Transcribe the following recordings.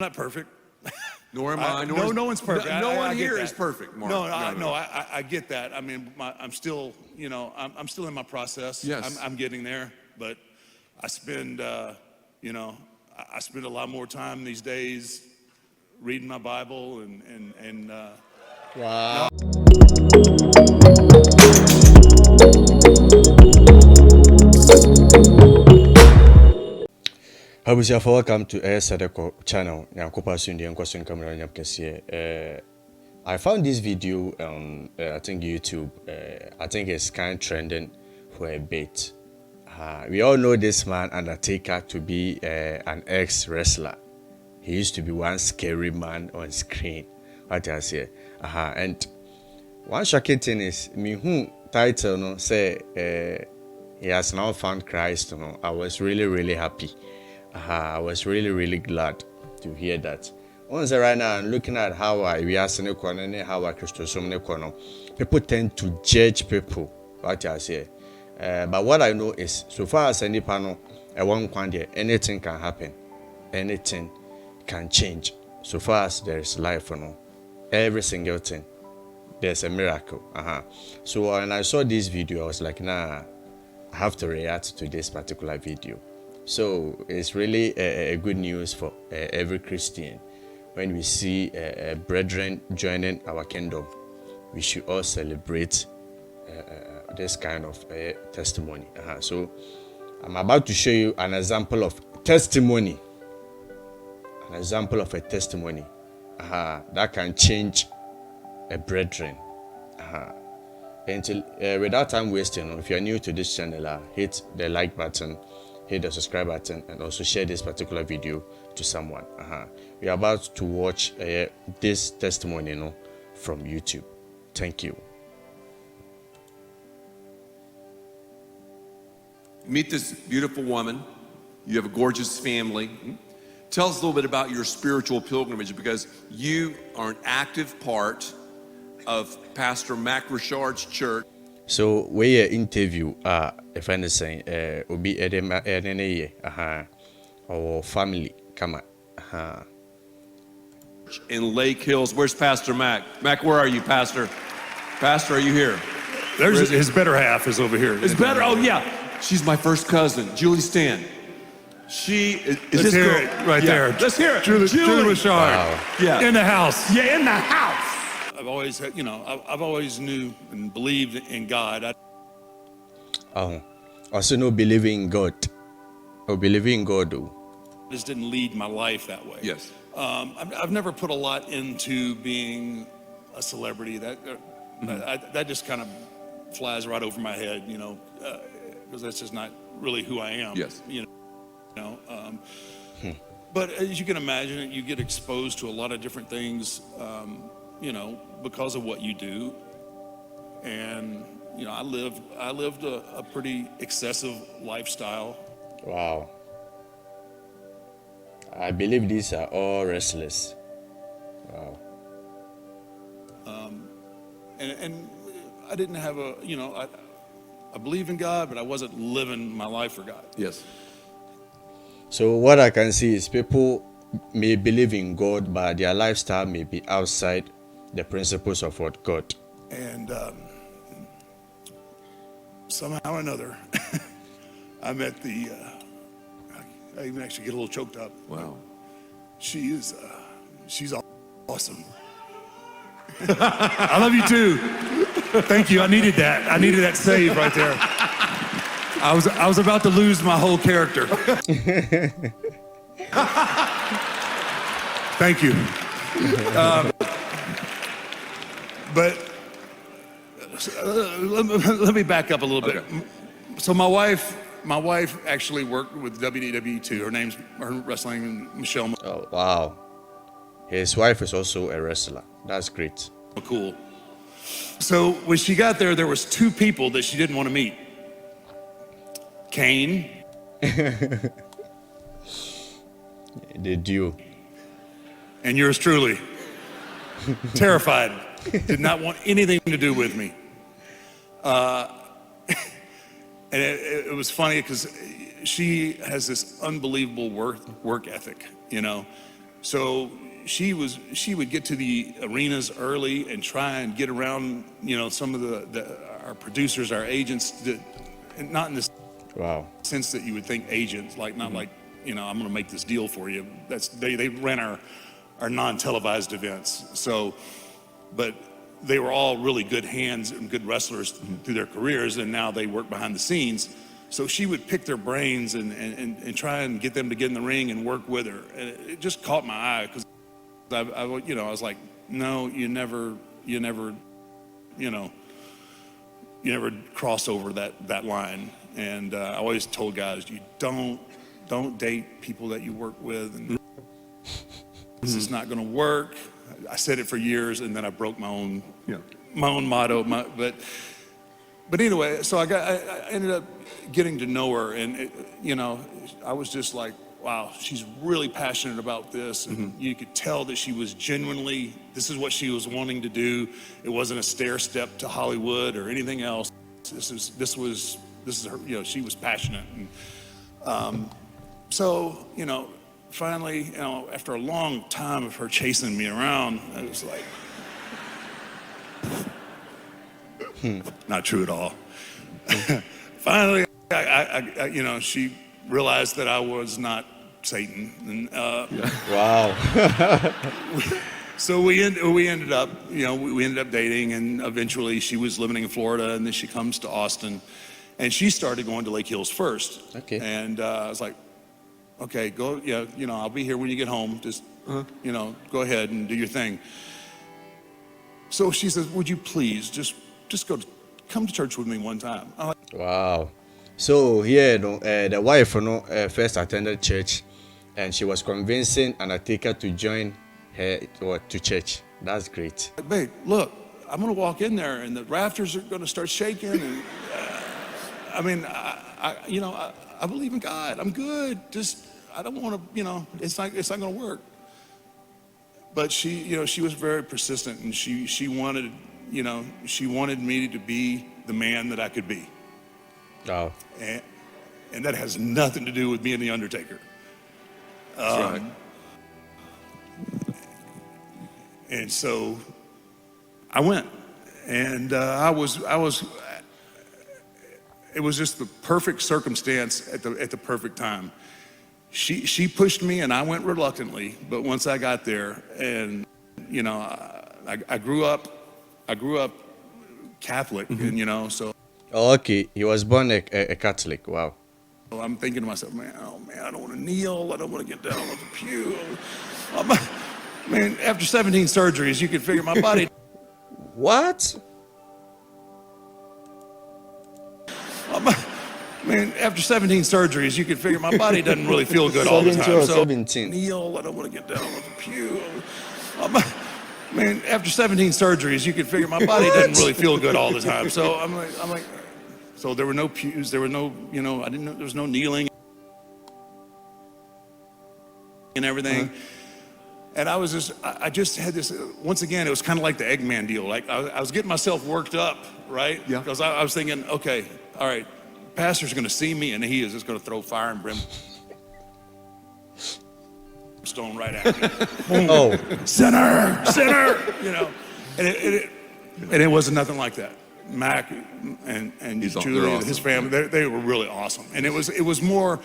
Not perfect. Nor am I. No one's perfect. No one here is perfect, Mark. No, I get that. I mean, I'm still, I'm still in my process. Yes. I'm getting there, but I spend, I spend a lot more time these days reading my Bible and. Wow. Abusiafo, welcome to Seth Ekow channel. I found this video on I think YouTube. I think it's kind of trending for a bit. We all know this man UnderTaker to be an ex-wrestler. He used to be one scary man on screen. What I say? And one shocking thing is me who title no say he has now found Christ. I was really happy. I was really glad to hear that. Once right now, I'm looking at how we are seeing how I people tend to judge people. What I say, but what I know is, so far as any panel, anything can happen, anything can change. So far as there is life, every single thing, there's a miracle. So when I saw this video, I was like, nah, I have to react to this particular video. So it's really a good news for every Christian. When we see brethren joining our kingdom, we should all celebrate this kind of testimony. So I'm about to show you an example of testimony. An example of a testimony that can change a brethren. Until without time wasting, if you're new to this channel, hit the like button, hit the subscribe button, and also share this particular video to someone. We are about to watch this testimony from YouTube. Thank you. Meet this beautiful woman. You have a gorgeous family. Tell us a little bit about your spiritual pilgrimage, because you are an active part of Pastor Mac Richard's church. So we interview if anything obi or family come in Lake Hills. Where's Pastor Mac? Mac, where are you, Pastor? Pastor, are you here? There's his better half is over here. It's better. Oh yeah, she's my first cousin, Julie Stan. She is this hear girl it right there. Let's hear it. Julie Richard. Wow. Yeah. In the house. Yeah, in the house. I've always had, I've always knew and believed in God. Also no believing in God. Or believing in God though. I just didn't lead my life that way. Yes. I've never put a lot into being a celebrity. That just kind of flies right over my head, because that's just not really who I am. Yes. But as you can imagine, you get exposed to a lot of different things, because of what you do. And I lived a pretty excessive lifestyle. Wow. I believe these are all wrestlers. Wow. And I didn't have I believe in God, but I wasn't living my life for God. Yes. So what I can see is people may believe in God, but their lifestyle may be outside the principles of what God. And somehow or another, I met I even actually get a little choked up. Wow. She's awesome. I love you too. Thank you. I needed that. I needed that save right there. I was about to lose my whole character. Thank you. But let me back up a little bit. So my wife actually worked with WWE too. Her wrestling Michelle. Oh wow. His wife is also a wrestler. That's great. Oh, cool. So when she got there was two people that she didn't want to meet. Cain. The duo. And yours truly. Terrified. Did not want anything to do with me. And it was funny because she has this unbelievable work ethic, So she would get to the arenas early and try and get around, some of our producers, our agents, and not in the Wow. sense that you would think agents, like not like, I'm going to make this deal for you. They ran our non-televised events. So, but they were all really good hands and good wrestlers through their careers, and now they work behind the scenes. So she would pick their brains and try and get them to get in the ring and work with her. And it just caught my eye because I was like, no, you never cross over that line. And I always told guys, you don't date people that you work with, and this is not going to work. I said it for years, and then I broke my own motto. But anyway, so I ended up getting to know her, and I was just like, wow, she's really passionate about this, and you could tell that she was genuinely, this is what she was wanting to do. It wasn't a stair step to Hollywood or anything else. This is her. She was passionate, and so finally, after a long time of her chasing me around, I was like, not true at all. Finally, she realized that I was not Satan, and Wow. so we ended up, we ended up dating, and eventually she was living in Florida, and then she comes to Austin, and she started going to Lake Hills first. Okay. And I was like, okay, go, I'll be here when you get home. Just, go ahead and do your thing. So she says, would you please just come to church with me one time? I'm like, Wow. So here, the wife, first attended church, and she was convincing UnderTaker to join her to church. That's great. babe, look, I'm gonna walk in there, and the rafters are gonna start shaking, and I believe in God. I'm good. Just I don't want to, it's not gonna work. But she was very persistent, and she wanted me to be the man that I could be. Wow. And that has nothing to do with being the UnderTaker. That's right. And so I went, and it was just the perfect circumstance at the perfect time. She pushed me, and I went reluctantly, but once I got there, and I grew up Catholic, and so. Oh, okay. He was born a Catholic. Wow. I'm thinking to myself, man, I don't want to kneel. I don't want to get down on the pew. After 17 surgeries, you can figure my body. What? After 17 surgeries, you can figure my body doesn't really feel good all the 17 time. or So 17. kneel. I don't want to get down on the pew. After 17 surgeries, you can figure my body doesn't really feel good all the time. So I'm like, so there were no pews. There were no, I didn't know there was no kneeling and everything. And I just had this, once again, it was kind of like the Eggman deal. Like I was getting myself worked up, right? Yeah. Because I was thinking, okay, all right, pastor's going to see me, and he is just going to throw fire and brimstone right at me. Boom. Oh. Sinner, and it wasn't nothing like that. Mac and Julie and his family, they were really awesome. And it was more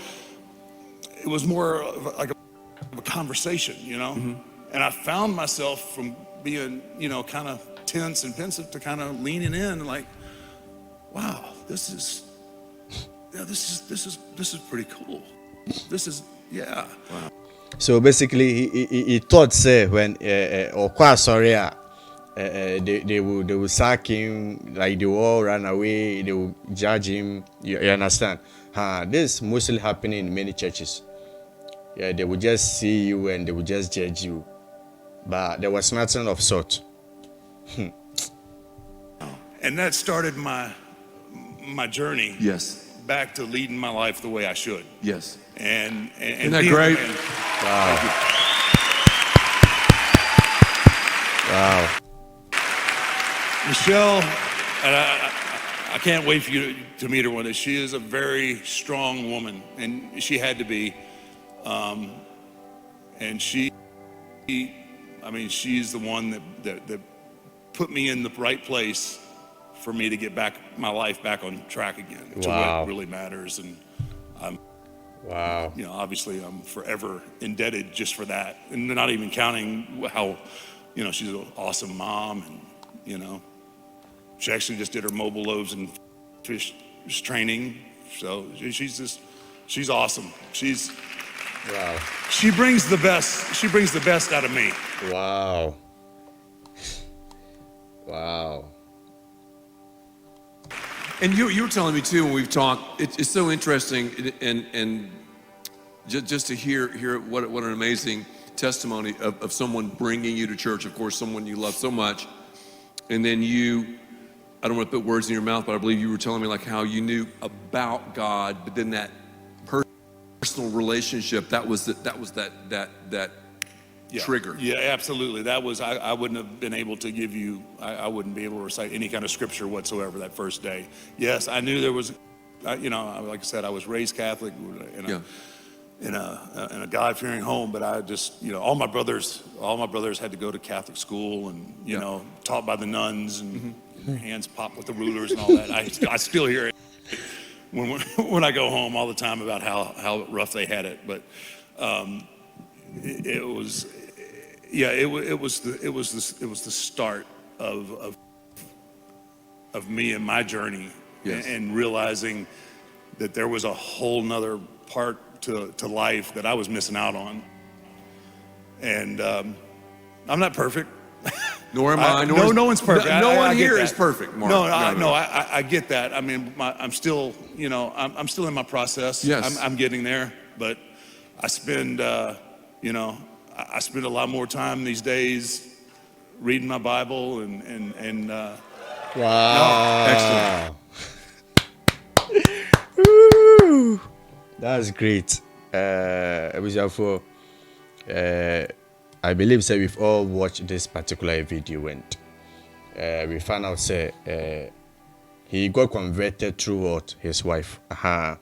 of like a conversation, And I found myself from being, kind of tense and pensive to kind of leaning in and like, wow, this is pretty cool. This is, yeah. Wow. So basically, he thought, say, when they will sack him, like they will all run away, they will judge him. You understand? This is mostly happening in many churches. Yeah, they will just see you and they will just judge you. But there was nothing of sort. And that started my journey. Yes. Back to leading my life the way I should. Yes. And Isn't that great? Wow. Wow. Michelle, and I can't wait for you to meet her one day. She is a very strong woman, and she had to be. And she I mean, she's the one that put me in the right place for me to get my life back on track again to Wow. what really matters. And Wow. you know, obviously I'm forever indebted just for that. And not even counting how, you know, she's an awesome mom, and, you know, she actually just did her mobile loaves and fish training. So she's awesome. Wow. She brings the best out of me. Wow. Wow. And you were telling me too when we've talked. It's so interesting, and just to hear what an amazing testimony of someone bringing you to church. Of course, someone you love so much, and then I don't want to put words in your mouth, but I believe you were telling me like how you knew about God, but then that personal relationship that was that trigger. Yeah, absolutely. That was, I wouldn't have been able to give you, I wouldn't be able to recite any kind of scripture whatsoever that first day. Yes, I knew there was, you know, like I said, I was raised Catholic in a God-fearing home, but I just, you know, all my brothers had to go to Catholic school, and, you know, taught by the nuns, and their hands pop with the rulers and all that. I still hear it when I go home all the time about how rough they had it. But it was the start of me and my journey. Yes. and realizing that there was a whole nother part to life that I was missing out on. And I'm not perfect. Nor am I. No one's perfect. No one I get here that. is perfect, Mark. I get that. I mean, I'm still, you know, I'm still in my process. Yes. I'm getting there, but I spend, you know, I spend a lot more time these days reading my Bible and Wow. Excellent. Woo. That's great. I believe that we've all watched this particular video, and we found out he got converted through his wife. And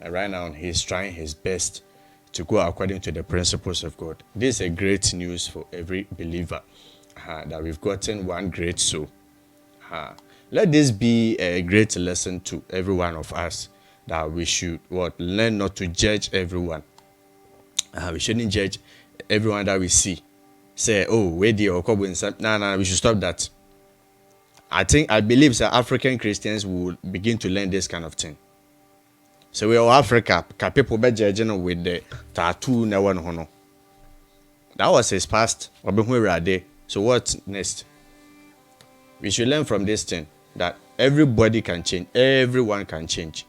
right now he's trying his best to go according to the principles of God. This is a great news for every believer, that we've gotten one great soul. Let this be a great lesson to every one of us, that we should learn not to judge everyone. We shouldn't judge everyone that we see. Say, oh, where the no, we should stop that. I believe that African Christians will begin to learn this kind of thing. So we are Africa, people be judging with the tattoo na one hono. That was his past. So what's next? We should learn from this thing that everybody can change, everyone can change.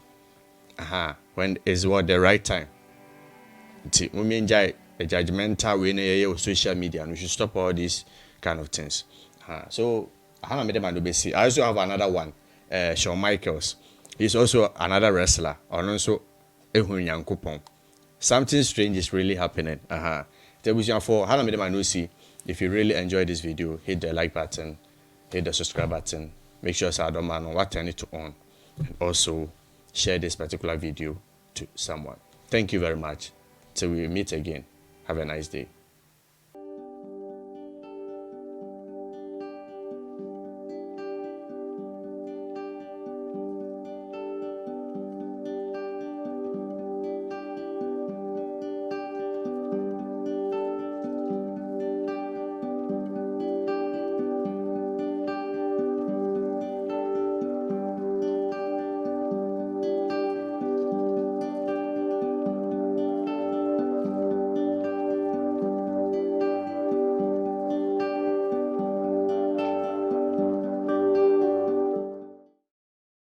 When is the right time? We enjoy a judgmental way on social media, and we should stop all these kind of things. So I also have another one, Shawn Michaels. He's also another wrestler, and also something strange is really happening. If you really enjoyed this video, hit the like button, hit the subscribe button, make sure I don't mind what turn it to on, and also share this particular video to someone. Thank you very much. Till we meet again. Have a nice day.